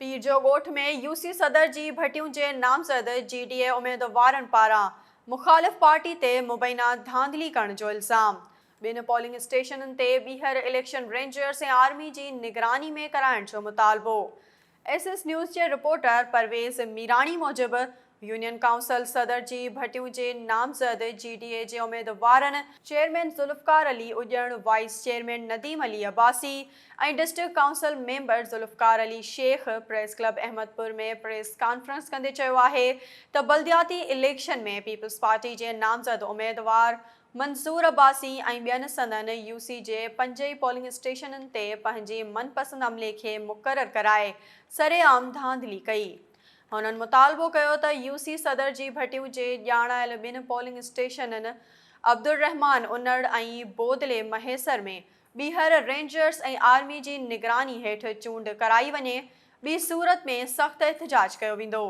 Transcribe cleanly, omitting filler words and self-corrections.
पीरजो ॻोठ में यूसी सदर जी भटियूं जे नामज़द जीडीए उम्मीदवारनि पारां मुख़ालिफ़ पार्टी ते मुबैना धांधली करण जो इल्ज़ाम। ॿिनि पोलिंग स्टेशननि ते ॿीहर इलेक्शन रेंजर्स ऐं आर्मी जी निगरानी में कराइण जो मुतालबो। एसएस न्यूज़ जे रिपोर्टर परवेज़ मीराणी मूजिबि यूनियन काउंसिल सदर जी भटियूं जे नामज़द जीडीए जे उम्मीदवारनि chairman Zulfiqar Ali Ujjan, vice chairman Nadeem Ali Abbasi ऐं district council member Zulfiqar Ali Shaikh press club Ahmedpur में प्रेस कॉन्फ्रेंस कंदे चयो आहे त बल्दियाती इलेक्शन में पीपल्स पार्टी जे नामज़द उम्मीदवार मंसूर अब्बासी ऐं ॿियनि संदनि यूसी जे 5 ई पोलिंग स्टेशननि ते पंहिंजे मनपसंद अमले खे मुक़ररु कराए सरेआम धांधली कई। हुननि मुतालबो कयो त यूसी सदर जी भटियूं जे ॼाणायल ॿिनि पोलिंग स्टेशननि अब्दुर्रहमान उनड़ ऐं बोदले महेसर में ॿीहर रेंजर्स ऐं आर्मी जी निगरानी हेठि चूंड कराई वञे, ॿी सूरत में सख़्त एहतजाज कयो वेंदो।